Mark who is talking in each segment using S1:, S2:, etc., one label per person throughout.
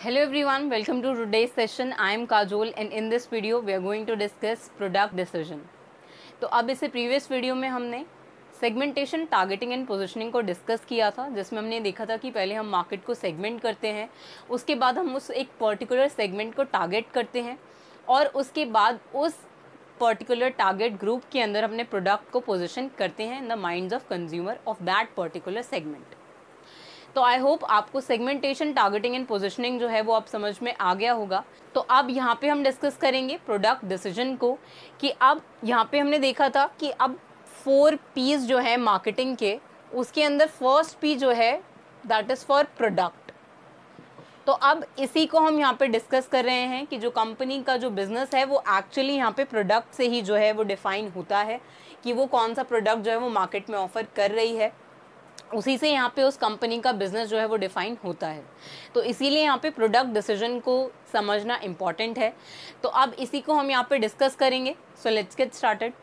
S1: Hello everyone, welcome to today's session. I am Kajol and in this video we are going to discuss product decision. तो अब इससे previous video में हमने segmentation, targeting and positioning को discuss किया था, जिसमें हमने देखा था कि पहले हम मार्केट को सेगमेंट करते हैं, उसके बाद हम उस एक पर्टिकुलर सेगमेंट को टारगेट करते हैं और उसके बाद उस पर्टिकुलर टारगेट ग्रुप के अंदर अपने प्रोडक्ट को पोजिशन करते हैं in the minds of consumer of that particular segment. तो आई होप आपको सेगमेंटेशन, टारगेटिंग एंड पोजीशनिंग जो है वो आप समझ में आ गया होगा। तो अब यहाँ पे हम डिस्कस करेंगे प्रोडक्ट डिसीजन को, कि अब यहाँ पे हमने देखा था कि अब 4 P's जो है मार्केटिंग के, उसके अंदर फर्स्ट P जो है दैट इज़ फॉर प्रोडक्ट। तो अब इसी को हम यहाँ पे डिस्कस कर रहे हैं कि जो कंपनी का जो बिज़नेस है वो एक्चुअली यहाँ पे प्रोडक्ट से ही जो है वो डिफ़ाइन होता है कि वो कौन सा प्रोडक्ट जो है वो मार्केट में ऑफ़र कर रही है, उसी से यहाँ पे उस कंपनी का बिज़नेस जो है वो डिफ़ाइन होता है। तो इसीलिए यहाँ पे प्रोडक्ट डिसीजन को समझना इम्पॉर्टेंट है। तो अब इसी को हम यहाँ पे डिस्कस करेंगे। So let's get started.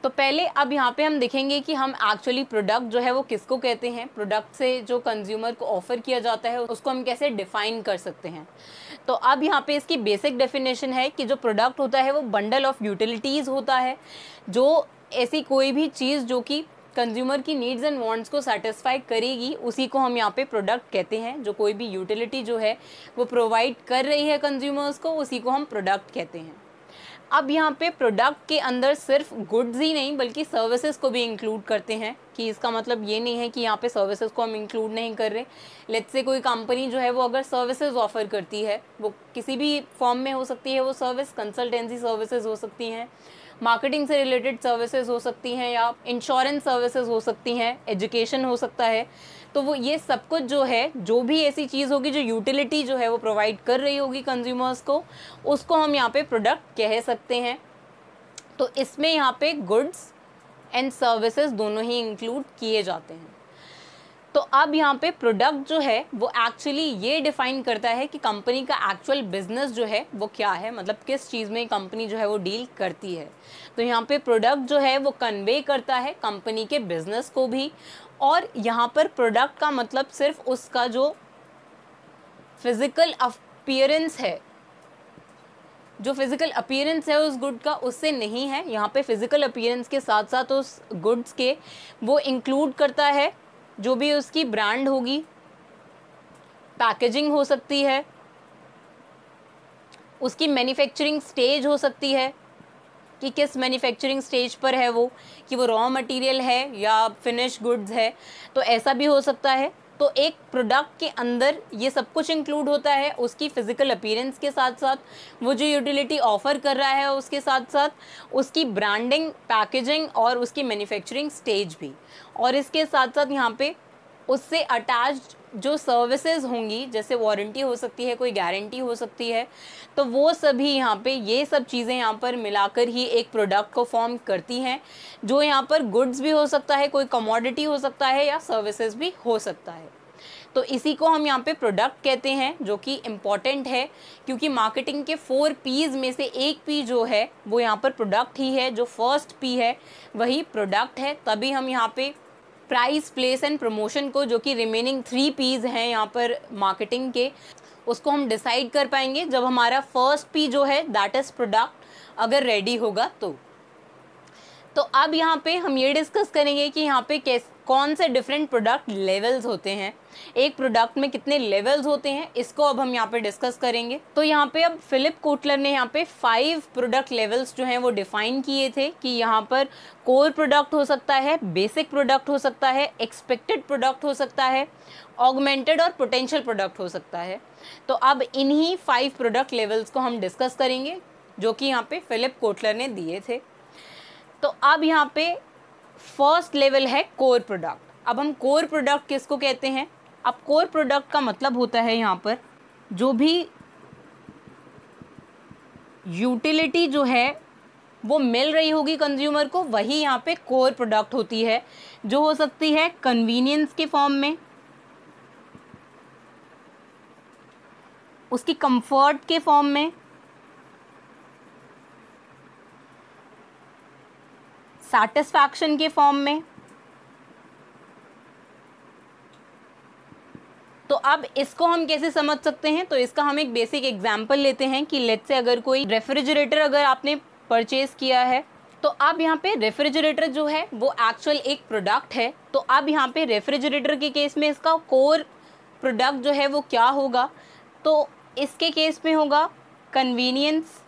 S1: तो पहले अब यहाँ पे हम देखेंगे कि हम एक्चुअली प्रोडक्ट जो है वो किसको कहते हैं, प्रोडक्ट से जो कंज्यूमर को ऑफ़र किया जाता है उसको हम कैसे डिफ़ाइन कर सकते हैं। तो अब यहाँ पे इसकी बेसिक डेफिनेशन है कि जो प्रोडक्ट होता है वो बंडल ऑफ यूटिलिटीज़ होता है, जो ऐसी कोई भी चीज़ जो कि कंज्यूमर की नीड्स एंड वांट्स को सेटिस्फाई करेगी, उसी को हम यहाँ पे प्रोडक्ट कहते हैं। जो कोई भी यूटिलिटी जो है वो प्रोवाइड कर रही है कंज्यूमर्स को, उसी को हम प्रोडक्ट कहते हैं। अब यहाँ पे प्रोडक्ट के अंदर सिर्फ गुड्स ही नहीं बल्कि सर्विसेज को भी इंक्लूड करते हैं, कि इसका मतलब ये नहीं है कि यहाँ पे सर्विसेज को हम इंक्लूड नहीं कर रहे। लेट्स से कोई कंपनी जो है वो अगर सर्विसेज ऑफर करती है, वो किसी भी फॉर्म में हो सकती है, वो सर्विस कंसल्टेंसी सर्विसेज हो सकती हैं, मार्केटिंग से रिलेटेड सर्विसेज हो सकती हैं, या इंश्योरेंस सर्विसेज हो सकती हैं, एजुकेशन हो सकता है। तो वो ये सब कुछ जो है, जो भी ऐसी चीज़ होगी जो यूटिलिटी जो है वो प्रोवाइड कर रही होगी कंज्यूमर्स को, उसको हम यहाँ पे प्रोडक्ट कह सकते हैं। तो इसमें यहाँ पे गुड्स एंड सर्विसेज दोनों ही इंक्लूड किए जाते हैं। तो अब यहाँ पे प्रोडक्ट जो है वो एक्चुअली ये डिफ़ाइन करता है कि कंपनी का एक्चुअल बिजनेस जो है वो क्या है, मतलब किस चीज़ में कंपनी जो है वो डील करती है। तो यहाँ पे प्रोडक्ट जो है वो कन्वे करता है कंपनी के बिजनेस को भी, और यहाँ पर प्रोडक्ट का मतलब सिर्फ उसका जो फिज़िकल अपीयरेंस है, जो फिज़िकल अपीयरेंस है उस गुड का, उससे नहीं है। यहाँ पे फिज़िकल अपीयरेंस के साथ साथ उस गुड्स के वो इंक्लूड करता है जो भी उसकी ब्रांड होगी, पैकेजिंग हो सकती है, उसकी मैन्युफैक्चरिंग स्टेज हो सकती है कि किस मैन्युफैक्चरिंग स्टेज पर है वो, कि वो रॉ मटेरियल है या फिनिश गुड्स है, तो ऐसा भी हो सकता है। तो एक प्रोडक्ट के अंदर ये सब कुछ इंक्लूड होता है, उसकी फ़िज़िकल अपीयरेंस के साथ साथ वो जो यूटिलिटी ऑफ़र कर रहा है उसके साथ साथ उसकी ब्रांडिंग, पैकेजिंग और उसकी मैन्युफैक्चरिंग स्टेज भी, और इसके साथ साथ यहाँ पे उससे अटैच्ड जो सर्विसेज होंगी, जैसे वारंटी हो सकती है, कोई गारंटी हो सकती है, तो वो सभी यहाँ पे, ये सब चीज़ें यहाँ पर मिलाकर ही एक प्रोडक्ट को फॉर्म करती हैं, जो यहाँ पर गुड्स भी हो सकता है, कोई कमोडिटी हो सकता है, या सर्विसेज भी हो सकता है। तो इसी को हम यहाँ पे प्रोडक्ट कहते हैं, जो कि इम्पॉर्टेंट है क्योंकि मार्केटिंग के 4 P's में से एक P जो है वो यहाँ पर प्रोडक्ट ही है। जो फर्स्ट P है वही प्रोडक्ट है, तभी हम यहाँ पे प्राइस, प्लेस एंड प्रमोशन को, जो कि रिमेनिंग 3 P's हैं यहाँ पर मार्केटिंग के, उसको हम डिसाइड कर पाएंगे जब हमारा फर्स्ट P जो है दैट इज़ प्रोडक्ट अगर रेडी होगा तो अब यहाँ पे हम ये डिस्कस करेंगे कि यहाँ पे कौन से डिफरेंट प्रोडक्ट लेवल्स होते हैं, एक प्रोडक्ट में कितने लेवल्स होते हैं, इसको अब हम यहाँ पे डिस्कस करेंगे। तो यहाँ पे अब फिलिप कोटलर ने यहाँ पे 5 प्रोडक्ट लेवल्स जो हैं वो डिफाइन किए थे, कि यहाँ पर कोर प्रोडक्ट हो सकता है, बेसिक प्रोडक्ट हो सकता है, एक्सपेक्टेड प्रोडक्ट हो सकता है, ऑगमेंटेड और पोटेंशियल प्रोडक्ट हो सकता है। तो अब इन्हीं 5 प्रोडक्ट लेवल्स को हम डिस्कस करेंगे, जो कि यहाँ पे फिलिप कोटलर ने दिए थे। तो अब यहाँ पे फर्स्ट लेवल है कोर प्रोडक्ट। अब हम कोर प्रोडक्ट किसको कहते हैं? अब कोर प्रोडक्ट का मतलब होता है यहाँ पर जो भी यूटिलिटी जो है वो मिल रही होगी कंज्यूमर को, वही यहाँ पे कोर प्रोडक्ट होती है, जो हो सकती है कन्वीनियंस के फॉर्म में, उसकी कंफर्ट के फॉर्म में, सैटिस्फैक्शन के फॉर्म में। तो अब इसको हम कैसे समझ सकते हैं, तो इसका हम एक बेसिक एग्जांपल लेते हैं कि लेट्स से अगर कोई रेफ्रिजरेटर अगर आपने परचेज किया है, तो अब यहाँ पे रेफ्रिजरेटर जो है वो एक्चुअल एक प्रोडक्ट है। तो अब यहाँ पे रेफ्रिजरेटर के केस में इसका कोर प्रोडक्ट जो है वो क्या होगा, तो इसके केस में होगा कन्वीनियंस।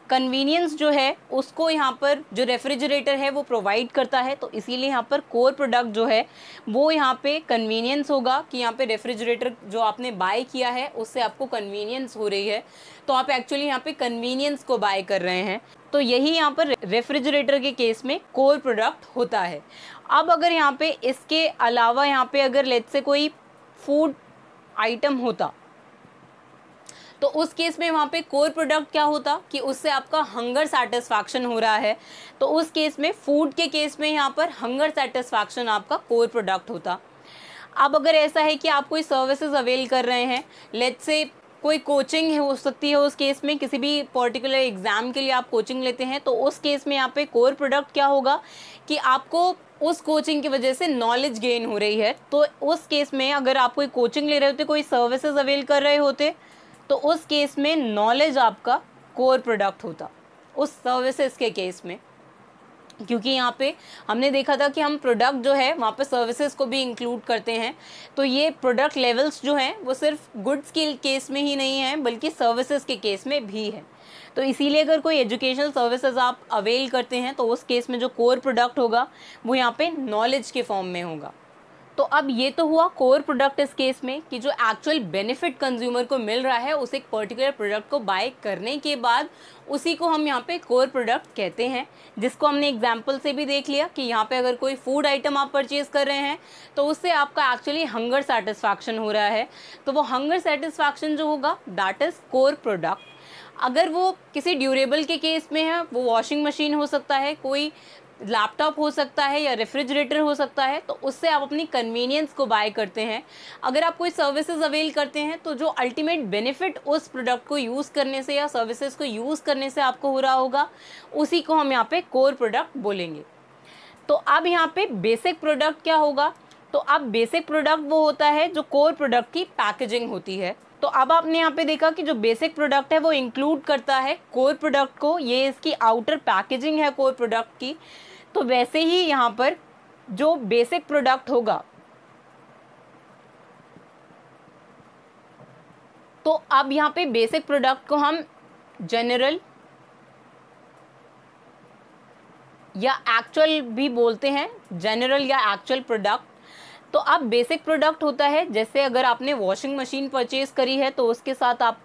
S1: कन्वीनियंस जो है उसको यहाँ पर जो रेफ्रिजरेटर है वो प्रोवाइड करता है, तो इसीलिए यहाँ पर कोर प्रोडक्ट जो है वो यहाँ पे कन्वीनियंस होगा कि यहाँ पे रेफ्रिजरेटर जो आपने बाय किया है उससे आपको कन्वीनियंस हो रही है, तो आप एक्चुअली यहाँ पे कन्वीनियंस को बाय कर रहे हैं। तो यही यहाँ पर रेफ्रिजरेटर के केस में कोर प्रोडक्ट होता है। अब अगर यहाँ पे इसके अलावा यहाँ पे अगर लेट्स से कोई फूड आइटम होता, तो उस केस में वहाँ पे कोर प्रोडक्ट क्या होता कि उससे आपका हंगर सेटिस्फैक्शन हो रहा है, तो उस केस में फूड के केस में यहाँ पर हंगर सेटिस्फैक्शन आपका कोर प्रोडक्ट होता। अब अगर ऐसा है कि आप कोई सर्विसेज अवेल कर रहे हैं, लेट्स से कोई कोचिंग हो सकती है, उस केस में किसी भी पर्टिकुलर एग्ज़ाम के लिए आप कोचिंग लेते हैं, तो उस केस में यहाँ पे कोर प्रोडक्ट क्या होगा कि आपको उस कोचिंग की वजह से नॉलेज गेन हो रही है। तो उस केस में अगर आप कोई कोचिंग ले रहे होते, कोई सर्विसेज अवेल कर रहे होते, तो उस केस में नॉलेज आपका कोर प्रोडक्ट होता उस सर्विसेज के केस में, क्योंकि यहाँ पे हमने देखा था कि हम प्रोडक्ट जो है वहाँ पे सर्विसेज को भी इंक्लूड करते हैं। तो ये प्रोडक्ट लेवल्स जो हैं वो सिर्फ गुड्स के केस में ही नहीं है बल्कि सर्विसेज के केस में भी है। तो इसीलिए अगर कोई एजुकेशनल सर्विसेज आप अवेल करते हैं तो उस केस में जो कोर प्रोडक्ट होगा वो यहाँ पे नॉलेज के फॉर्म में होगा। तो अब ये तो हुआ कोर प्रोडक्ट इस केस में कि जो एक्चुअल बेनिफिट कंज्यूमर को मिल रहा है उस एक पर्टिकुलर प्रोडक्ट को बाय करने के बाद उसी को हम यहाँ पे कोर प्रोडक्ट कहते हैं, जिसको हमने एग्जांपल से भी देख लिया कि यहाँ पे अगर कोई फूड आइटम आप परचेज कर रहे हैं तो उससे आपका एक्चुअली हंगर सेटिस्फैक्शन हो रहा है, तो वो हंगर सेटिस्फैक्शन जो होगा दैट इज़ कोर प्रोडक्ट। अगर वो किसी ड्यूरेबल के केस में है, वो वॉशिंग मशीन हो सकता है, कोई लैपटॉप हो सकता है या रेफ्रिजरेटर हो सकता है, तो उससे आप अपनी कन्वीनियंस को बाय करते हैं। अगर आप कोई सर्विसेज अवेल करते हैं तो जो अल्टीमेट बेनिफिट उस प्रोडक्ट को यूज़ करने से या सर्विसेज को यूज़ करने से आपको हो रहा होगा उसी को हम यहाँ पे कोर प्रोडक्ट बोलेंगे। तो अब यहाँ पे बेसिक प्रोडक्ट क्या होगा, तो अब बेसिक प्रोडक्ट वो होता है जो कोर प्रोडक्ट की पैकेजिंग होती है। तो अब आपने यहाँ पे देखा कि जो बेसिक प्रोडक्ट है वो इंक्लूड करता है कोर प्रोडक्ट को, ये इसकी आउटर पैकेजिंग है कोर प्रोडक्ट की। तो वैसे ही यहाँ पर जो बेसिक प्रोडक्ट होगा, तो अब यहाँ पे बेसिक प्रोडक्ट को हम जनरल या एक्चुअल भी बोलते हैं, जनरल या एक्चुअल प्रोडक्ट। तो अब बेसिक प्रोडक्ट होता है जैसे अगर आपने वॉशिंग मशीन परचेज करी है तो उसके साथ आप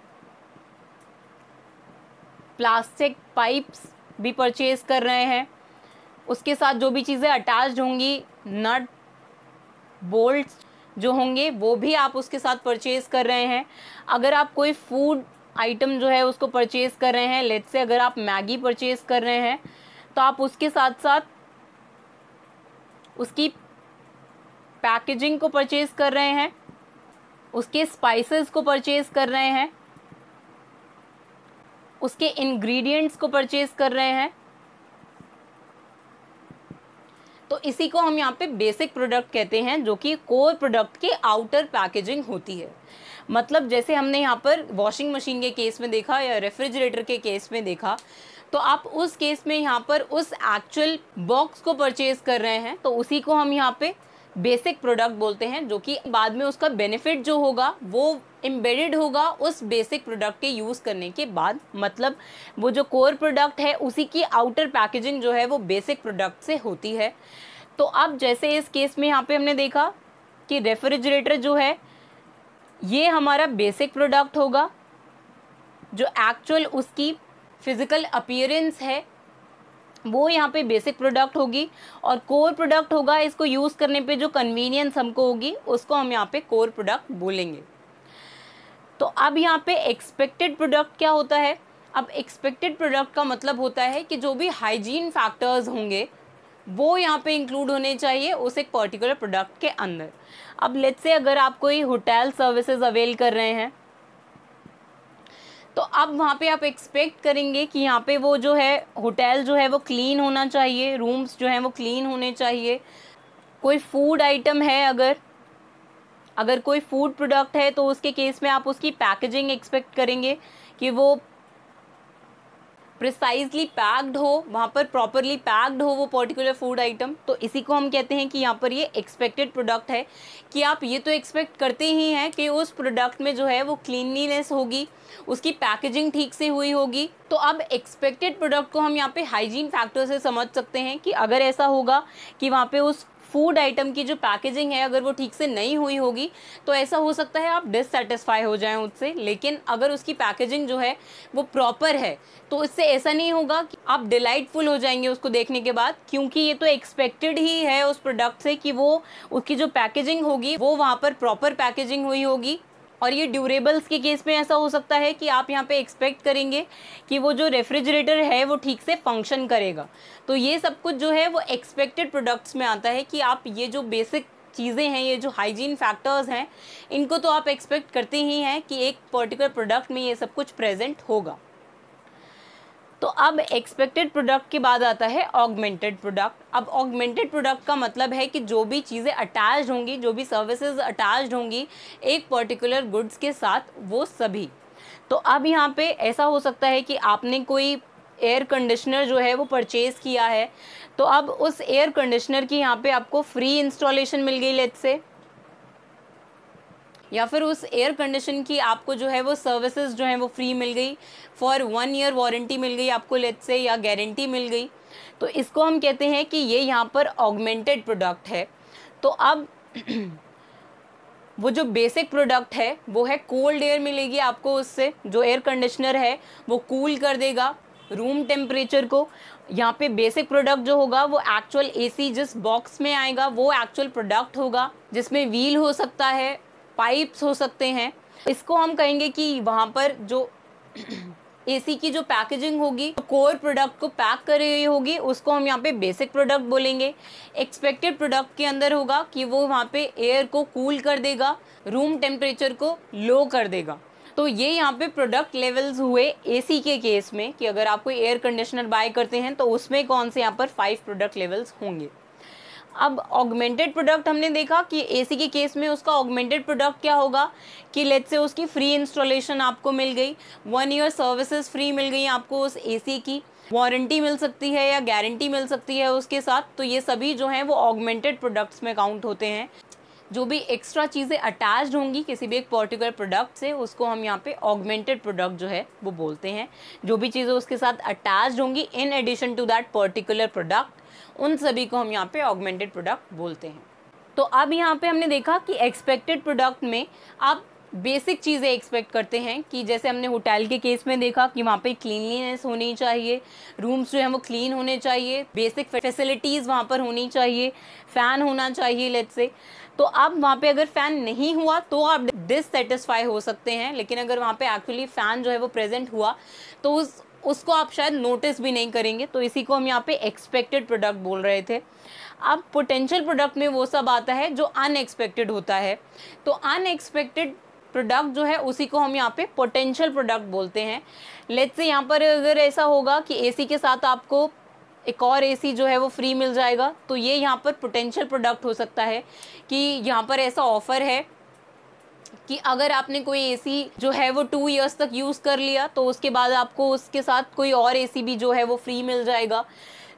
S1: प्लास्टिक पाइप्स भी परचेज कर रहे हैं, उसके साथ जो भी चीज़ें अटैच्ड होंगी, नट बोल्ट्स जो होंगे वो भी आप उसके साथ परचेज़ कर रहे हैं। अगर आप कोई फूड आइटम जो है उसको परचेज़ कर रहे हैं, लेट्स से अगर आप मैगी परचेज़ कर रहे हैं तो आप उसके साथ साथ उसकी पैकेजिंग को परचेज़ कर रहे हैं, उसके स्पाइसेस को परचेज़ कर रहे हैं, उसके इंग्रेडिएंट्स को परचेज़ कर रहे हैं। तो इसी को हम यहाँ पे बेसिक प्रोडक्ट कहते हैं, जो कि कोर प्रोडक्ट की आउटर पैकेजिंग होती है। मतलब जैसे हमने यहाँ पर वॉशिंग मशीन के केस में देखा या रेफ्रिजरेटर के केस में देखा, तो आप उस केस में यहाँ पर उस एक्चुअल बॉक्स को परचेज कर रहे हैं, तो उसी को हम यहाँ पे बेसिक प्रोडक्ट बोलते हैं, जो कि बाद में उसका बेनिफिट जो होगा वो एम्बेडेड होगा उस बेसिक प्रोडक्ट के यूज़ करने के बाद। मतलब वो जो कोर प्रोडक्ट है उसी की आउटर पैकेजिंग जो है वो बेसिक प्रोडक्ट से होती है। तो अब जैसे इस केस में यहाँ पे हमने देखा कि रेफ्रिजरेटर जो है ये हमारा बेसिक प्रोडक्ट होगा, जो एक्चुअल उसकी फिज़िकल अपीयरेंस है वो यहाँ पे बेसिक प्रोडक्ट होगी, और कोर प्रोडक्ट होगा इसको यूज़ करने पे जो कन्वीनियंस हमको होगी उसको हम यहाँ पे कोर प्रोडक्ट बोलेंगे। तो अब यहाँ पे एक्सपेक्टेड प्रोडक्ट क्या होता है? अब एक्सपेक्टेड प्रोडक्ट का मतलब होता है कि जो भी हाइजीन फैक्टर्स होंगे वो यहाँ पे इंक्लूड होने चाहिए उस एक पर्टिकुलर प्रोडक्ट के अंदर। अब लेट्स से अगर आप कोई होटल सर्विसेज अवेल कर रहे हैं तो अब वहाँ पे आप एक्सपेक्ट करेंगे कि यहाँ पे वो जो है होटल जो है वो क्लीन होना चाहिए, रूम्स जो हैं वो क्लीन होने चाहिए। कोई फूड आइटम है अगर अगर कोई फूड प्रोडक्ट है तो उसके केस में आप उसकी पैकेजिंग एक्सपेक्ट करेंगे कि वो प्रिसाइजली पैक्ड हो, वहाँ पर प्रॉपरली पैक्ड हो वो पर्टिकुलर फूड आइटम। तो इसी को हम कहते हैं कि यहाँ पर ये एक्सपेक्टेड प्रोडक्ट है, कि आप ये तो एक्सपेक्ट करते ही हैं कि उस प्रोडक्ट में जो है वो क्लीनलीनेस होगी, उसकी पैकेजिंग ठीक से हुई होगी। तो अब एक्सपेक्टेड प्रोडक्ट को हम यहाँ पे हाइजीन फैक्टर से समझ सकते हैं कि अगर ऐसा होगा कि वहाँ पे उस फूड आइटम की जो पैकेजिंग है अगर वो ठीक से नहीं हुई होगी तो ऐसा हो सकता है आप डिससेटिस्फाई हो जाएं उससे। लेकिन अगर उसकी पैकेजिंग जो है वो प्रॉपर है तो इससे ऐसा नहीं होगा कि आप डिलाइटफुल हो जाएंगे उसको देखने के बाद, क्योंकि ये तो एक्सपेक्टेड ही है उस प्रोडक्ट से कि वो उसकी जो पैकेजिंग होगी वो वहाँ पर प्रॉपर पैकेजिंग हुई होगी। और ये ड्यूरेबल्स के केस में ऐसा हो सकता है कि आप यहाँ पे एक्सपेक्ट करेंगे कि वो जो रेफ्रिजरेटर है वो ठीक से फंक्शन करेगा। तो ये सब कुछ जो है वो एक्सपेक्टेड प्रोडक्ट्स में आता है कि आप ये जो बेसिक चीज़ें हैं, ये जो हाइजीन फैक्टर्स हैं, इनको तो आप एक्सपेक्ट करते ही हैं कि एक पर्टिकुलर प्रोडक्ट में ये सब कुछ प्रेजेंट होगा। तो अब एक्सपेक्टेड प्रोडक्ट के बाद आता है ऑगमेंटेड प्रोडक्ट। अब ऑगमेंटेड प्रोडक्ट का मतलब है कि जो भी चीज़ें अटैच्ड होंगी, जो भी सर्विसेज अटैच्ड होंगी एक पर्टिकुलर गुड्स के साथ, वो सभी। तो अब यहाँ पे ऐसा हो सकता है कि आपने कोई एयर कंडीशनर जो है वो परचेज़ किया है, तो अब उस एयर कंडीशनर की यहाँ पे आपको फ्री इंस्टॉलेशन मिल गई लेट्स से, या फिर उस एयर कंडीशन की आपको जो है वो सर्विसेज जो है वो फ्री मिल गई, फॉर 1 ईयर वारंटी मिल गई आपको लेट्स से, या गारंटी मिल गई। तो इसको हम कहते हैं कि ये यहाँ पर ऑगमेंटेड प्रोडक्ट है। तो अब वो जो बेसिक प्रोडक्ट है वो है कोल्ड एयर मिलेगी आपको उससे, जो एयर कंडीशनर है वो कूल कर देगा रूम टेम्परेचर को। यहाँ पे बेसिक प्रोडक्ट जो होगा वो एक्चुअल एसी जिस बॉक्स में आएगा वो एक्चुअल प्रोडक्ट होगा, जिसमें व्हील हो सकता है, पाइप्स हो सकते हैं। इसको हम कहेंगे कि वहाँ पर जो एसी की जो पैकेजिंग होगी कोर प्रोडक्ट को पैक कर रही होगी, उसको हम यहाँ पे बेसिक प्रोडक्ट बोलेंगे। एक्सपेक्टेड प्रोडक्ट के अंदर होगा कि वो वहाँ पे एयर को कूल कर देगा, रूम टेम्परेचर को लो कर देगा। तो ये यहाँ पे प्रोडक्ट लेवल्स हुए एसी के केस में, कि अगर आप कोई एयर कंडीशनर बाय करते हैं तो उसमें कौन से यहाँ पर 5 प्रोडक्ट लेवल्स होंगे। अब ऑगमेंटेड प्रोडक्ट हमने देखा कि एसी के केस में उसका ऑगमेंटेड प्रोडक्ट क्या होगा कि लेट्स से उसकी फ्री इंस्टॉलेशन आपको मिल गई, 1 ईयर सर्विसेज फ्री मिल गई आपको उस एसी की, वारंटी मिल सकती है या गारंटी मिल सकती है उसके साथ। तो ये सभी जो हैं वो ऑगमेंटेड प्रोडक्ट्स में काउंट होते हैं। जो भी एक्स्ट्रा चीज़ें अटैच्ड होंगी किसी भी एक पर्टिकुलर प्रोडक्ट से उसको हम यहाँ पे ऑगमेंटेड प्रोडक्ट जो है वो बोलते हैं। जो भी चीज़ें उसके साथ अटैच्ड होंगी in addition to that particular product, उन सभी को हम यहाँ पे ऑगमेंटेड प्रोडक्ट बोलते हैं। तो अब यहाँ पे हमने देखा कि एक्सपेक्टेड प्रोडक्ट में आप बेसिक चीज़ें एक्सपेक्ट करते हैं, कि जैसे हमने होटल के केस में देखा कि वहाँ पे क्लीनलीनेस होनी चाहिए, रूम्स जो है वो क्लीन होने चाहिए, बेसिक फैसिलिटीज़ वहाँ पर होनी चाहिए, फ़ैन होना चाहिए लेट्स से। तो अब वहाँ पे अगर फ़ैन नहीं हुआ तो आप डिससेटिस्फाई हो सकते हैं, लेकिन अगर वहाँ पे एक्चुअली फ़ैन जो है वो प्रेजेंट हुआ तो उसको आप शायद नोटिस भी नहीं करेंगे। तो इसी को हम यहाँ पे एक्सपेक्टेड प्रोडक्ट बोल रहे थे। अब पोटेंशियल प्रोडक्ट में वो सब आता है जो अनएक्सपेक्टेड होता है। तो अनएक्सपेक्टेड प्रोडक्ट जो है उसी को हम यहाँ पे पोटेंशियल प्रोडक्ट बोलते हैं। लेट्स से यहाँ पर अगर ऐसा होगा कि एसी के साथ आपको एक और एसी जो है वो फ्री मिल जाएगा, तो ये यहाँ पर पोटेंशियल प्रोडक्ट हो सकता है कि यहाँ पर ऐसा ऑफ़र है कि अगर आपने कोई एसी जो है वो 2 इयर्स तक यूज़ कर लिया तो उसके बाद आपको उसके साथ कोई और एसी भी जो है वो फ्री मिल जाएगा।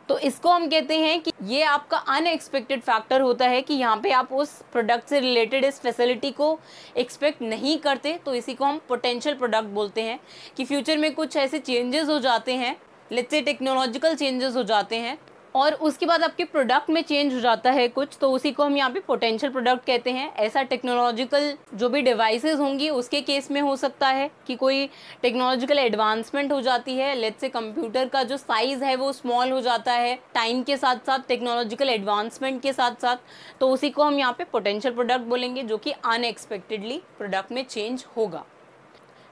S1: तो इसको हम कहते हैं कि ये आपका अनएक्सपेक्टेड फैक्टर होता है कि यहाँ पे आप उस प्रोडक्ट से रिलेटेड इस फैसिलिटी को एक्सपेक्ट नहीं करते। तो इसी को हम पोटेंशियल प्रोडक्ट बोलते हैं कि फ्यूचर में कुछ ऐसे चेंजेस हो जाते हैं, लेट्स से टेक्नोलॉजिकल चेंजेस हो जाते हैं और उसके बाद आपके प्रोडक्ट में चेंज हो जाता है कुछ, तो उसी को हम यहाँ पे पोटेंशियल प्रोडक्ट कहते हैं। ऐसा टेक्नोलॉजिकल जो भी डिवाइसेस होंगी उसके केस में हो सकता है कि कोई टेक्नोलॉजिकल एडवांसमेंट हो जाती है, लेट्स से कंप्यूटर का जो साइज़ है वो स्मॉल हो जाता है टाइम के साथ साथ, टेक्नोलॉजिकल एडवांसमेंट के साथ साथ, तो उसी को हम यहाँ पे पोटेंशियल प्रोडक्ट बोलेंगे जो कि अनएक्सपेक्टेडली प्रोडक्ट में चेंज होगा।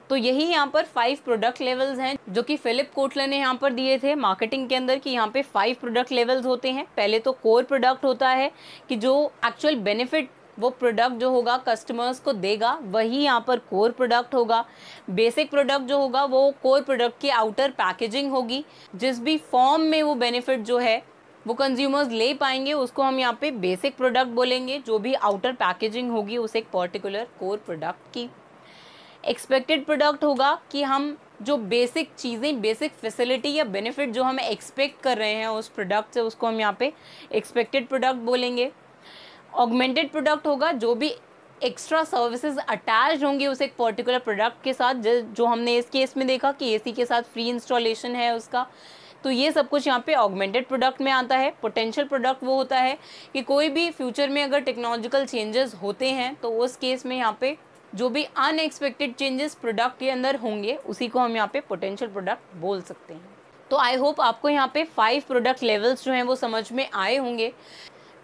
S1: तो यही यहाँ पर 5 प्रोडक्ट लेवल्स हैं जो कि फिलिप कोटलर ने यहाँ पर दिए थे मार्केटिंग के अंदर कि यहाँ पे 5 प्रोडक्ट लेवल्स होते हैं। पहले तो कोर प्रोडक्ट होता है कि जो एक्चुअल बेनिफिट वो प्रोडक्ट जो होगा कस्टमर्स को देगा वही यहाँ पर कोर प्रोडक्ट होगा। बेसिक प्रोडक्ट जो होगा वो कोर प्रोडक्ट की आउटर पैकेजिंग होगी, जिस भी फॉर्म में वो बेनिफिट जो है वो कंज्यूमर्स ले पाएंगे उसको हम यहाँ पे बेसिक प्रोडक्ट बोलेंगे। जो भी आउटर पैकेजिंग होगी उस एक पर्टिकुलर कोर प्रोडक्ट की। एक्सपेक्टेड प्रोडक्ट होगा कि हम जो बेसिक चीज़ें, बेसिक फैसिलिटी या बेनिफिट जो हमें एक्सपेक्ट कर रहे हैं उस प्रोडक्ट से, उसको हम यहाँ पे एक्सपेक्टेड प्रोडक्ट बोलेंगे। ऑगमेंटेड प्रोडक्ट होगा जो भी एक्स्ट्रा सर्विसेज अटैच होंगी उस एक पर्टिकुलर प्रोडक्ट के साथ, जो हमने इस केस में देखा कि एसी के साथ फ्री इंस्टॉलेशन है उसका, तो ये सब कुछ यहाँ पे ऑगमेंटेड प्रोडक्ट में आता है। पोटेंशियल प्रोडक्ट वो होता है कि कोई भी फ्यूचर में अगर टेक्नोलॉजिकल चेंजेस होते हैं तो उस केस में यहाँ पे जो भी अनएक्सपेक्टेड चेंजेस प्रोडक्ट के अंदर होंगे उसी को हम यहाँ पे पोटेंशियल प्रोडक्ट बोल सकते हैं। तो आई होप आपको यहाँ पे 5 प्रोडक्ट लेवल्स जो हैं वो समझ में आए होंगे।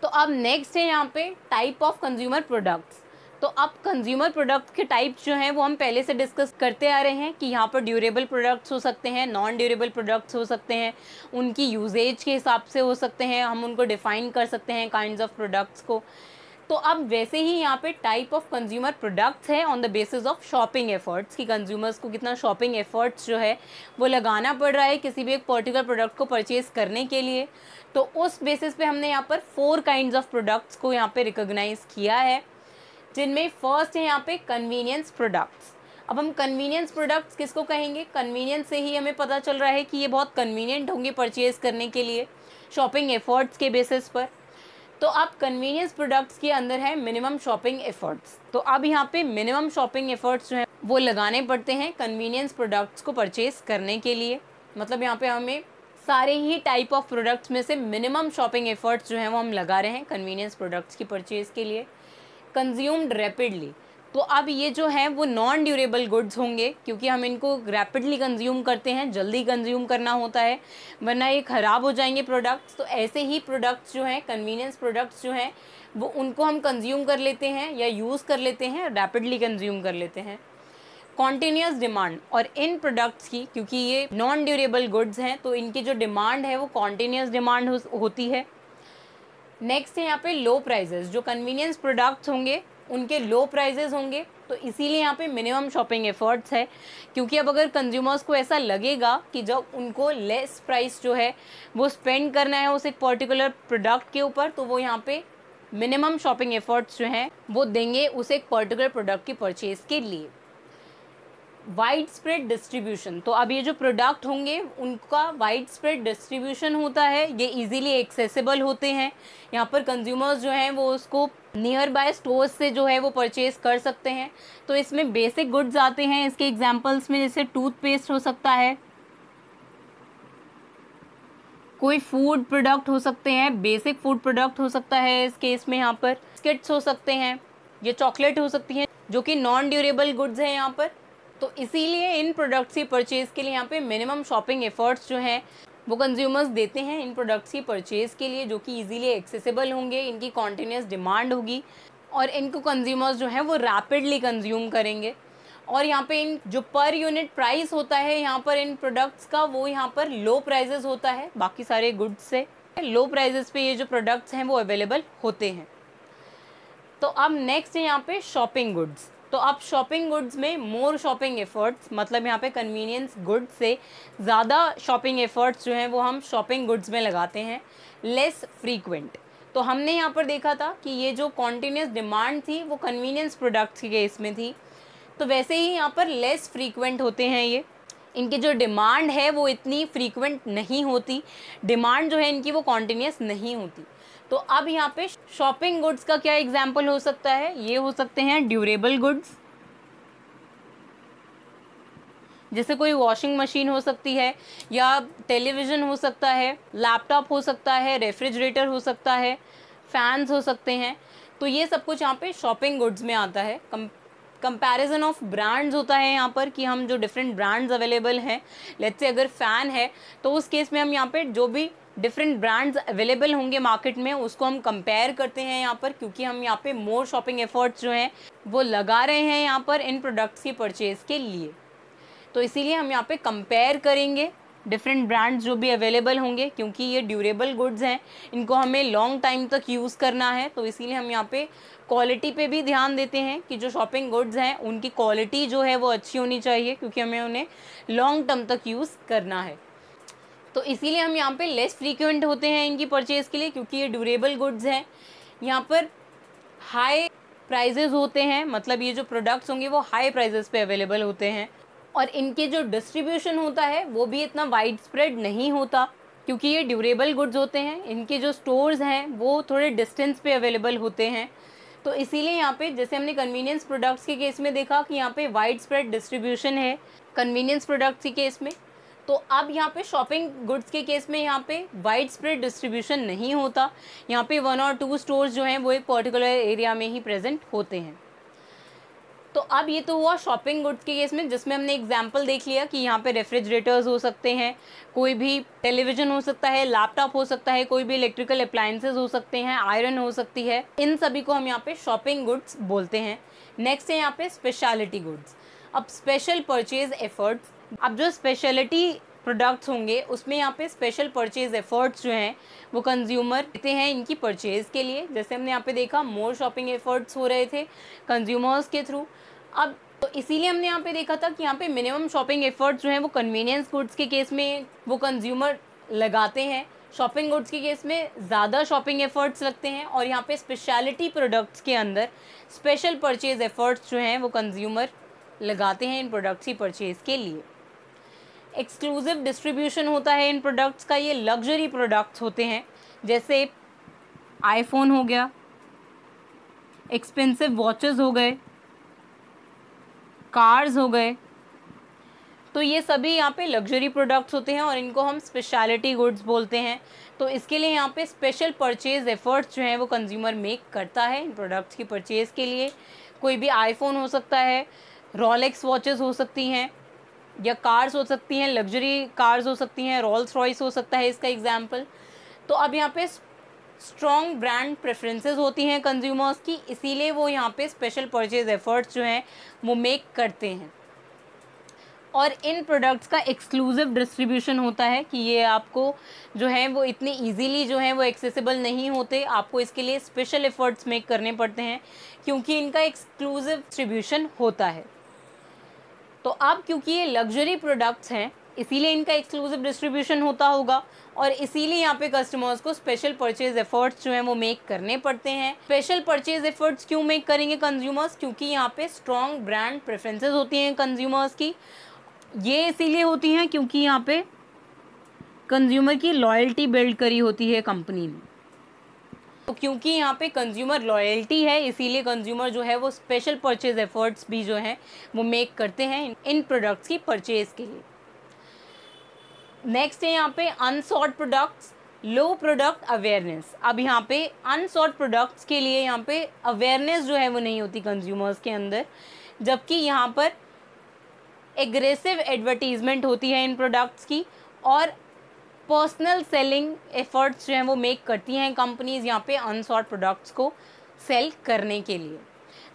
S1: तो अब नेक्स्ट है यहाँ पे टाइप ऑफ कंज्यूमर प्रोडक्ट्स। तो अब कंज्यूमर प्रोडक्ट के टाइप्स जो हैं वो हम पहले से डिस्कस करते आ रहे हैं कि यहाँ पर ड्यूरेबल प्रोडक्ट्स हो सकते हैं, नॉन ड्यूरेबल प्रोडक्ट्स हो सकते हैं, उनकी यूजेज के हिसाब से हो सकते हैं, हम उनको डिफाइन कर सकते हैं काइंड्स ऑफ प्रोडक्ट्स को। तो अब वैसे ही यहाँ पे टाइप ऑफ कंज्यूमर प्रोडक्ट्स है on the basis of shopping efforts, कि कंज्यूमर्स को कितना शॉपिंग एफर्ट्स जो है वो लगाना पड़ रहा है किसी भी एक पर्टिकुलर प्रोडक्ट को परचेज करने के लिए। तो उस बेसिस पे हमने यहाँ पर 4 काइंड्स ऑफ प्रोडक्ट्स को यहाँ पे रिकॉग्नाइज किया है, जिनमें फर्स्ट है यहाँ पे कन्वीनियंस प्रोडक्ट्स। अब हम कन्वीनियंस प्रोडक्ट्स किसको कहेंगे? कन्वीनियंस से ही हमें पता चल रहा है कि ये बहुत कन्वीनियंट होंगे परचेज करने के लिए शॉपिंग एफर्ट्स के बेसिस पर। तो अब कन्वीनियंस प्रोडक्ट्स के अंदर है मिनिमम शॉपिंग एफर्ट्स। तो अब यहाँ पे मिनिमम शॉपिंग एफर्ट्स जो है वो लगाने पड़ते हैं कन्वीनियंस प्रोडक्ट्स को परचेज करने के लिए। मतलब यहाँ पे हमें सारे ही टाइप ऑफ प्रोडक्ट्स में से मिनिमम शॉपिंग एफर्ट्स जो हैं वो हम लगा रहे हैं कन्वीनियंस प्रोडक्ट्स की परचेज के लिए। कंज्यूम्ड रैपिडली, तो अब ये जो है वो नॉन ड्यूरेबल गुड्स होंगे, क्योंकि हम इनको रैपिडली कंज्यूम करते हैं, जल्दी कंज्यूम करना होता है वरना ये ख़राब हो जाएंगे प्रोडक्ट्स। तो ऐसे ही प्रोडक्ट्स जो हैं कन्वीनियंस प्रोडक्ट्स जो हैं वो उनको हम कंज्यूम कर लेते हैं या यूज़ कर लेते हैं, रैपिडली कंज्यूम कर लेते हैं। कॉन्टीन्यूस डिमांड, और इन प्रोडक्ट्स की क्योंकि ये नॉन ड्यूरेबल गुड्स हैं तो इनकी जो डिमांड है वो कॉन्टीन्यूस डिमांड होती है। नेक्स्ट है यहाँ पे लो प्राइजेस, जो कन्वीनियंस प्रोडक्ट्स होंगे उनके लो प्राइजेस होंगे, तो इसीलिए यहाँ पे मिनिमम शॉपिंग एफर्ट्स है। क्योंकि अब अगर कंज्यूमर्स को ऐसा लगेगा कि जब उनको लेस प्राइस जो है वो स्पेंड करना है उस एक पर्टिकुलर प्रोडक्ट के ऊपर, तो वो यहाँ पे मिनिमम शॉपिंग एफर्ट्स जो हैं वो देंगे उस एक पर्टिकुलर प्रोडक्ट की परचेज के लिए। वाइड स्प्रेड डिस्ट्रीब्यूशन, तो अब ये जो प्रोडक्ट होंगे उनका वाइड स्प्रेड डिस्ट्रीब्यूशन होता है, ये इजीली एक्सेसिबल होते हैं। यहाँ पर कंज्यूमर्स जो हैं वो उसको नियर बाय स्टोर्स से जो है वो परचेज कर सकते हैं। तो इसमें बेसिक गुड्स आते हैं इसके एग्जांपल्स में, जैसे टूथपेस्ट हो सकता है, कोई फूड प्रोडक्ट हो सकते हैं, बेसिक फूड प्रोडक्ट हो सकता है इस केस में, यहाँ पर बिस्किट्स हो सकते हैं, ये चॉकलेट हो सकती हैं जो कि नॉन ड्यूरेबल गुड्स हैं यहाँ पर। तो इसीलिए इन प्रोडक्ट्स की परचेज़ के लिए यहाँ पे मिनिमम शॉपिंग एफर्ट्स जो हैं वो कंज्यूमर्स देते हैं इन प्रोडक्ट्स की परचेज़ के लिए, जो कि इजीली एक्सेसिबल होंगे, इनकी कॉन्टीन्यूस डिमांड होगी और इनको कंज्यूमर्स जो हैं वो रैपिडली कंज्यूम करेंगे। और यहाँ पे इन जो पर यूनिट प्राइस होता है यहाँ पर इन प्रोडक्ट्स का, वो यहाँ पर लो प्राइजेस होता है बाकी सारे गुड्स से। लो प्राइजेस पे ये जो प्रोडक्ट्स हैं वो अवेलेबल होते हैं। तो अब नेक्स्ट है यहाँ पे शॉपिंग गुड्स। तो अब शॉपिंग गुड्स में मोर शॉपिंग एफर्ट्स, मतलब यहाँ पे कन्वीनियंस गुड्स से ज़्यादा शॉपिंग एफर्ट्स जो हैं वो हम शॉपिंग गुड्स में लगाते हैं। लेस फ्रीक्वेंट, तो हमने यहाँ पर देखा था कि ये जो कॉन्टीन्यूस डिमांड थी वो कन्वीनियंस प्रोडक्ट्स के केस में थी, तो वैसे ही यहाँ पर लेस फ्रीक्वेंट होते हैं ये, इनकी जो डिमांड है वो इतनी फ्रीक्वेंट नहीं होती, डिमांड जो है इनकी वो कॉन्टीन्यूस नहीं होती। तो अब यहाँ पे शॉपिंग गुड्स का क्या एग्जाम्पल हो सकता है? ये हो सकते हैं ड्यूरेबल गुड्स, जैसे कोई वॉशिंग मशीन हो सकती है या टेलीविज़न हो सकता है, लैपटॉप हो सकता है, रेफ्रिजरेटर हो सकता है, फैंस हो सकते हैं। तो ये सब कुछ यहाँ पे शॉपिंग गुड्स में आता है। कंपैरिजन ऑफ ब्रांड्स होता है यहाँ पर, कि हम जो डिफरेंट ब्रांड्स अवेलेबल हैं, लेट्स से अगर फ़ैन है तो उस केस में हम यहाँ पे जो भी डिफरेंट ब्रांड्स अवेलेबल होंगे मार्केट में उसको हम कंपेयर करते हैं यहाँ पर, क्योंकि हम यहाँ पे मोर शॉपिंग एफर्ट्स जो हैं वो लगा रहे हैं यहाँ पर इन प्रोडक्ट्स की परचेज़ के लिए। तो इसीलिए हम यहाँ पे कंपेयर करेंगे डिफरेंट ब्रांड्स जो भी अवेलेबल होंगे, क्योंकि ये ड्यूरेबल गुड्स हैं, इनको हमें लॉन्ग टाइम तक यूज़ करना है। तो इसीलिए हम यहाँ पे क्वालिटी पे भी ध्यान देते हैं कि जो शॉपिंग गुड्स हैं उनकी क्वालिटी जो है वो अच्छी होनी चाहिए, क्योंकि हमें उन्हें लॉन्ग टर्म तक यूज़ करना है। तो इसीलिए हम यहाँ पे लेस फ्रीक्वेंट होते हैं इनकी परचेज़ के लिए, क्योंकि ये ड्यूरेबल गुड्स हैं। यहाँ पर हाई प्राइजेस होते हैं, मतलब ये जो प्रोडक्ट्स होंगे वो हाई प्राइजेस पे अवेलेबल होते हैं, और इनके जो डिस्ट्रीब्यूशन होता है वो भी इतना वाइड स्प्रेड नहीं होता, क्योंकि ये ड्यूरेबल गुड्स होते हैं। इनके जो स्टोर्स हैं वो थोड़े डिस्टेंस पे अवेलेबल होते हैं। तो इसीलिए यहाँ पे, जैसे हमने कन्वीनियंस प्रोडक्ट्स के केस में देखा कि यहाँ पे वाइड स्प्रेड डिस्ट्रीब्यूशन है कन्वीनियंस प्रोडक्ट्स के केस में, तो अब यहाँ पे शॉपिंग गुड्स के केस में यहाँ पे वाइड स्प्रेड डिस्ट्रीब्यूशन नहीं होता। यहाँ पे 1 और 2 स्टोर्स जो हैं वो एक पर्टिकुलर एरिया में ही प्रेजेंट होते हैं। तो अब ये तो हुआ शॉपिंग गुड्स के केस में, जिसमें हमने एग्जांपल देख लिया कि यहाँ पे रेफ्रिजरेटर्स हो सकते हैं, कोई भी टेलीविज़न हो सकता है, लैपटॉप हो सकता है, कोई भी इलेक्ट्रिकल अप्लायंसेस हो सकते हैं, आयरन हो सकती है। इन सभी को हम यहाँ पे शॉपिंग गुड्स बोलते हैं। नेक्स्ट है यहाँ पे स्पेशलिटी गुड्स। अब स्पेशल परचेज एफर्ट्स, अब जो स्पेशलिटी प्रोडक्ट्स होंगे उसमें यहाँ पे स्पेशल परचेज एफर्ट्स जो हैं वो कंज्यूमर देते हैं इनकी परचेज़ के लिए। जैसे हमने यहाँ पे देखा मोर शॉपिंग एफर्ट्स हो रहे थे कंज्यूमर्स के थ्रू। अब तो इसीलिए हमने यहाँ पे देखा था कि यहाँ पे मिनिमम शॉपिंग एफर्ट्स जो हैं वो कन्वीनियंस गुड्स के केस में वो कंज्यूमर लगाते हैं, शॉपिंग गुड्स के केस में ज़्यादा शॉपिंग एफर्ट्स लगते हैं, और यहाँ पे स्पेशलिटी प्रोडक्ट्स के अंदर स्पेशल परचेज एफर्ट्स जो हैं वो कंज्यूमर लगाते हैं इन प्रोडक्ट्स की परचेज़ के लिए। एक्सक्लूसिव डिस्ट्रीब्यूशन होता है इन प्रोडक्ट्स का, ये लग्जरी प्रोडक्ट्स होते हैं, जैसे आईफोन हो गया, एक्सपेंसिव वॉचेस हो गए, कार्स हो गए। तो ये सभी यहाँ पे लग्जरी प्रोडक्ट्स होते हैं और इनको हम स्पेशलिटी गुड्स बोलते हैं। तो इसके लिए यहाँ पे स्पेशल परचेज एफर्ट्स जो हैं वो कंज्यूमर मेक करता है इन प्रोडक्ट्स की परचेज़ के लिए। कोई भी आईफोन हो सकता है, रोलेक्स वॉचेस हो सकती हैं, या कार्स हो सकती हैं, लग्जरी कार्स हो सकती हैं, रोल्स रॉयस हो सकता है इसका एग्जाम्पल। तो अब यहाँ पे स्ट्रॉन्ग ब्रांड प्रेफरेंसेस होती हैं कंज्यूमर्स की, इसीलिए वो यहाँ पे स्पेशल परचेज एफर्ट्स जो हैं वो मेक करते हैं। और इन प्रोडक्ट्स का एक्सक्लूसिव डिस्ट्रीब्यूशन होता है कि ये आपको जो है वो इतने इजीली जो है वो एक्सेसिबल नहीं होते, आपको इसके लिए स्पेशल एफर्ट्स मेक करने पड़ते हैं, क्योंकि इनका एक्सक्लूसिव डिस्ट्रीब्यूशन होता है। तो अब क्योंकि ये लग्जरी प्रोडक्ट्स हैं इसीलिए इनका एक्सक्लूसिव डिस्ट्रीब्यूशन होता होगा, और इसीलिए यहाँ पे कस्टमर्स को स्पेशल परचेज एफर्ट्स जो हैं वो मेक करने पड़ते हैं। स्पेशल परचेज एफर्ट्स क्यों मेक करेंगे कंज्यूमर्स? क्योंकि यहाँ पे स्ट्रॉन्ग ब्रांड प्रेफरेंसेस होती हैं कंज्यूमर्स की। ये इसीलिए होती हैं क्योंकि यहाँ पे कंज्यूमर की लॉयल्टी बिल्ड करी होती है कंपनी ने। तो क्योंकि यहाँ पे कंज्यूमर लॉयल्टी है इसीलिए कंज्यूमर जो है वो स्पेशल परचेज एफर्ट्स भी जो हैं वो मेक करते हैं इन प्रोडक्ट्स की परचेज के लिए। नेक्स्ट है यहाँ पे अनसॉर्ट प्रोडक्ट्स, लो प्रोडक्ट अवेयरनेस। अब यहाँ पे अनसॉर्ट प्रोडक्ट्स के लिए यहाँ पे अवेयरनेस जो है वो नहीं होती कंज्यूमर्स के अंदर, जबकि यहाँ पर एग्रेसिव एडवर्टीजमेंट होती है इन प्रोडक्ट्स की, और पर्सनल सेलिंग एफर्ट्स जो हैं वो मेक करती हैं कंपनीज़ यहाँ पे अनसॉर्ट प्रोडक्ट्स को सेल करने के लिए।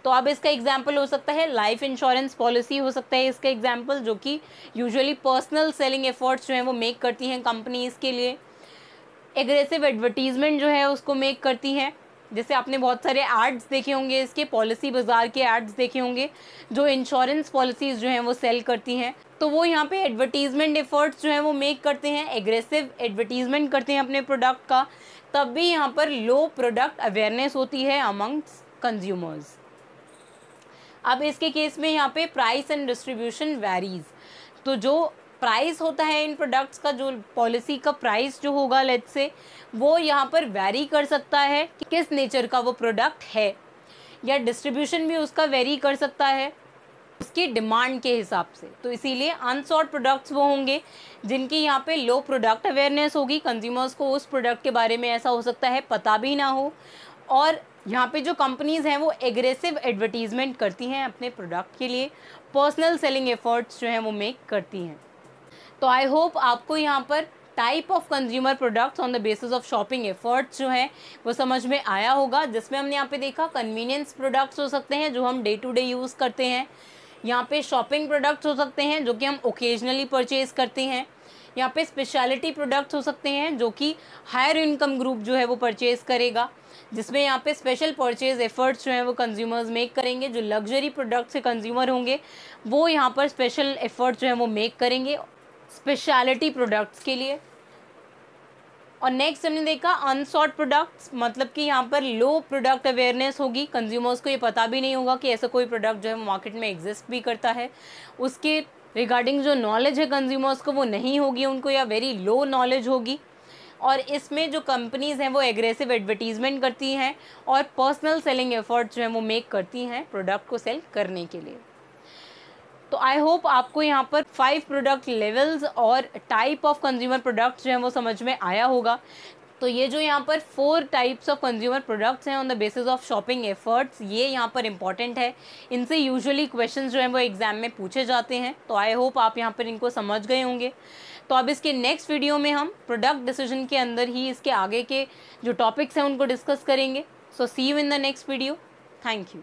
S1: तो अब इसका एग्जांपल हो सकता है लाइफ इंश्योरेंस पॉलिसी हो सकता है इसका एग्जांपल, जो कि यूजुअली पर्सनल सेलिंग एफर्ट्स जो हैं वो मेक करती हैं कंपनीज़ के लिए। एग्रेसिव एडवर्टीजमेंट जो है उसको मेक करती हैं, जैसे आपने बहुत सारे एड्स देखे होंगे इसके, पॉलिसी बाज़ार के एड्स देखे होंगे जो इंश्योरेंस पॉलिसीज़ जो हैं वो सेल करती हैं। तो वो यहाँ पे एडवर्टीजमेंट एफर्ट्स जो हैं वो मेक करते हैं, एग्रेसिव एडवर्टीजमेंट करते हैं अपने प्रोडक्ट का, तब भी यहाँ पर लो प्रोडक्ट अवेयरनेस होती है अमंग्स कंज्यूमर्स। अब इसके केस में यहाँ पे प्राइस एंड डिस्ट्रीब्यूशन वैरीज। तो जो प्राइस होता है इन प्रोडक्ट्स का, जो पॉलिसी का प्राइस जो होगा लेट्स से, वो यहाँ पर वैरी कर सकता है कि किस नेचर का वो प्रोडक्ट है, या डिस्ट्रीब्यूशन भी उसका वेरी कर सकता है उसकी डिमांड के हिसाब से। तो इसीलिए अनसॉर्ट प्रोडक्ट्स वो होंगे जिनकी यहाँ पे लो प्रोडक्ट अवेयरनेस होगी, कंज्यूमर्स को उस प्रोडक्ट के बारे में ऐसा हो सकता है पता भी ना हो, और यहाँ पे जो कंपनीज़ हैं वो एग्रेसिव एडवर्टीजमेंट करती हैं अपने प्रोडक्ट के लिए, पर्सनल सेलिंग एफर्ट्स जो हैं वो मेक करती हैं। तो आई होप आपको यहाँ पर type of consumer products on the basis of shopping efforts जो है वो समझ में आया होगा, जिसमें हमने यहाँ पे देखा कन्वीनियंस प्रोडक्ट्स हो सकते हैं जो हम डे टू डे यूज़ करते हैं, यहाँ पे शॉपिंग प्रोडक्ट्स हो सकते हैं जो कि हम ओकेजनली परचेज़ करते हैं, यहाँ पे स्पेशलिटी प्रोडक्ट्स हो सकते हैं जो कि हायर इनकम ग्रुप जो है वो परचेज़ करेगा, जिसमें यहाँ पे स्पेशल परचेज़ एफर्ट्स जो हैं वो कंज्यूमर्स मेक करेंगे। जो लग्जरी प्रोडक्ट्स के कंज्यूमर होंगे वो यहाँ पर स्पेशल एफर्ट्स जो हैं वो मेक करेंगे स्पेशलिटी प्रोडक्ट्स के लिए। और नेक्स्ट हमने देखा अनसॉट प्रोडक्ट्स, मतलब कि यहाँ पर लो प्रोडक्ट अवेयरनेस होगी, कंज्यूमर्स को ये पता भी नहीं होगा कि ऐसा कोई प्रोडक्ट जो है मार्केट में एग्जिस्ट भी करता है, उसके रिगार्डिंग जो नॉलेज है कंज्यूमर्स को वो नहीं होगी उनको, या वेरी लो नॉलेज होगी। और इसमें जो कंपनीज़ हैं वो एग्रेसिव एडवर्टीजमेंट करती हैं और पर्सनल सेलिंग एफर्ट्स जो है वो मेक करती हैं प्रोडक्ट को सेल करने के लिए। तो आई होप आपको यहाँ पर 5 प्रोडक्ट लेवल्स और टाइप ऑफ कंज्यूमर प्रोडक्ट्स जो हैं वो समझ में आया होगा। तो ये जो यहाँ पर 4 टाइप्स ऑफ कंज्यूमर प्रोडक्ट्स हैं on the basis of shopping efforts, ये यहाँ पर इंपॉर्टेंट है। इनसे यूजुअली क्वेश्चंस जो हैं वो एग्जाम में पूछे जाते हैं। तो आई होप आप यहाँ पर इनको समझ गए होंगे। तो अब इसके नेक्स्ट वीडियो में हम प्रोडक्ट डिसीजन के अंदर ही इसके आगे के जो टॉपिक्स हैं उनको डिस्कस करेंगे। So see you in the next video. Thank you.